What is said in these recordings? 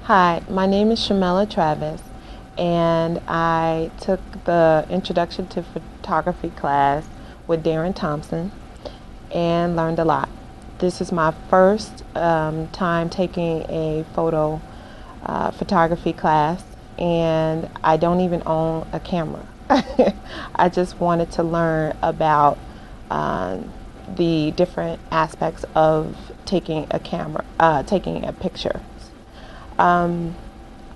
Hi, my name is Chamala Travis, and I took the Introduction to Photography class with Darren Thompson and learned a lot. This is my first time taking a photography class, and I don't even own a camera. I just wanted to learn about the different aspects of taking a picture. Um,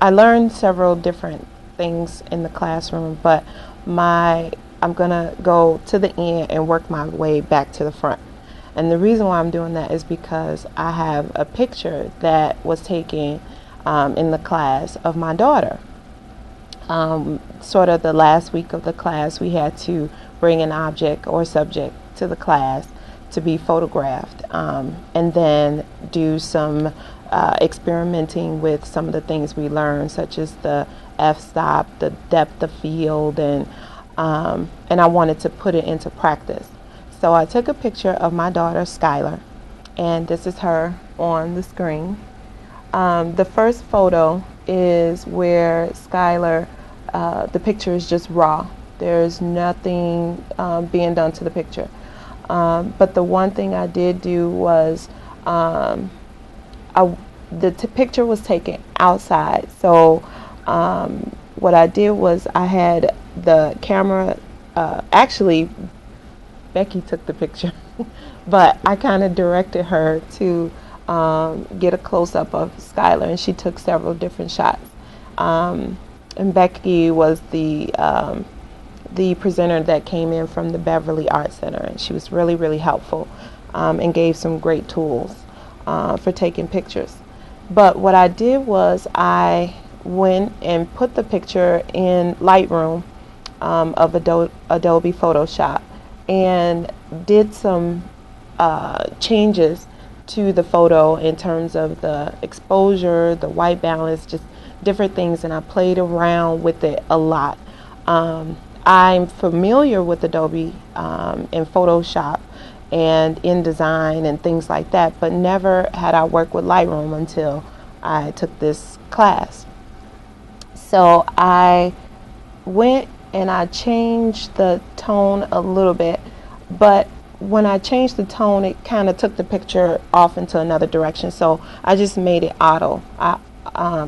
I learned several different things in the classroom, but I'm gonna go to the end and work my way back to the front. And the reason why I'm doing that is because I have a picture that was taken in the class of my daughter. Sort of the last week of the class, we had to bring an object or subject to the class to be photographed, and then do some experimenting with some of the things we learned, such as the f-stop, the depth of field, and I wanted to put it into practice. So I took a picture of my daughter, Skylar, and this is her on the screen. The first photo is where Skylar, the picture is just raw. There's nothing being done to the picture. But the one thing I did do was the picture was taken outside. So what I did was I had the camera, actually Becky took the picture, but I kind of directed her to get a close-up of Skylar, and she took several different shots. And Becky was the presenter that came in from the Beverly Art Center, and she was really, really helpful and gave some great tools for taking pictures. But what I did was I went and put the picture in Lightroom of Adobe Photoshop and did some changes to the photo in terms of the exposure, the white balance, just different things, and I played around with it a lot. I'm familiar with Adobe and Photoshop and InDesign and things like that, but never had I worked with Lightroom until I took this class. So I went and I changed the tone a little bit, but when I changed the tone, it kind of took the picture off into another direction. So I just made it auto. I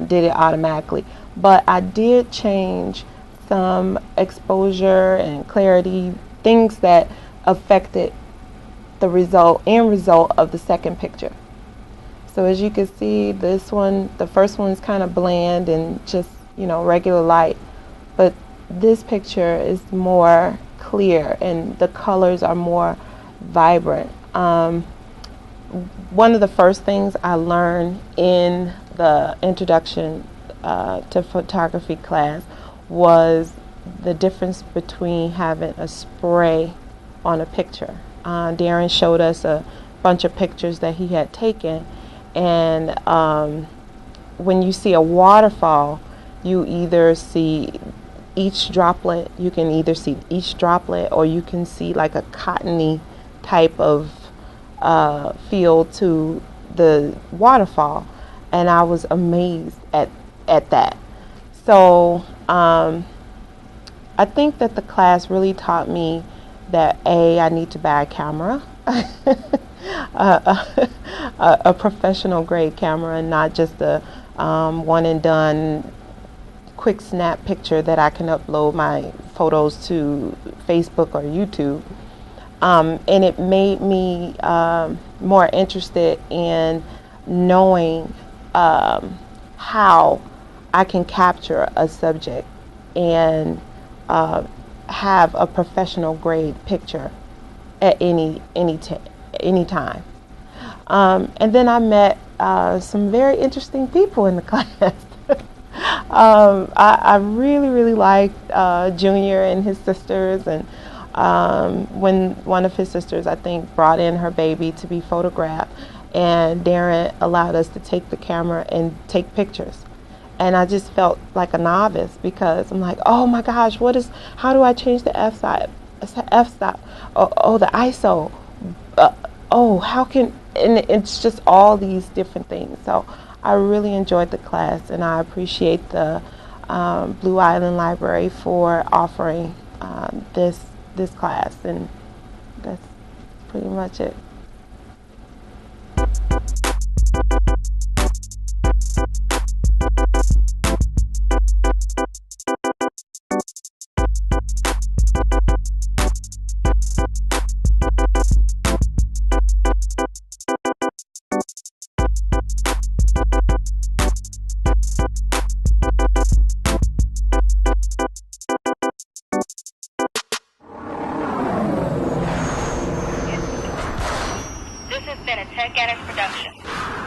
did it automatically, but I did change some exposure and clarity, things that affected the end result of the second picture. So as you can see, this one, the first one's kind of bland and just, regular light, but this picture is more clear and the colors are more vibrant. One of the first things I learned in the Introduction to Photography class was the difference between having a spray on a picture. Darren showed us a bunch of pictures that he had taken, and when you see a waterfall, you can either see each droplet, or you can see like a cottony type of feel to the waterfall, and I was amazed at that. So I think that the class really taught me that I need to buy a camera, a professional grade camera, and not just a one and done quick snap picture that I can upload my photos to Facebook or YouTube. And it made me more interested in knowing how I can capture a subject and have a professional grade picture at any time. And then I met some very interesting people in the class. I really, really liked Junior and his sisters, and when one of his sisters, I think, brought in her baby to be photographed, and Darren allowed us to take the camera and take pictures. And I just felt like a novice because I'm like, oh my gosh, how do I change the f-stop? Oh, the ISO. How can, and it's just all these different things. So I really enjoyed the class, and I appreciate the Blue Island Library for offering this class, and that's pretty much it. This has been a Tech Addict production.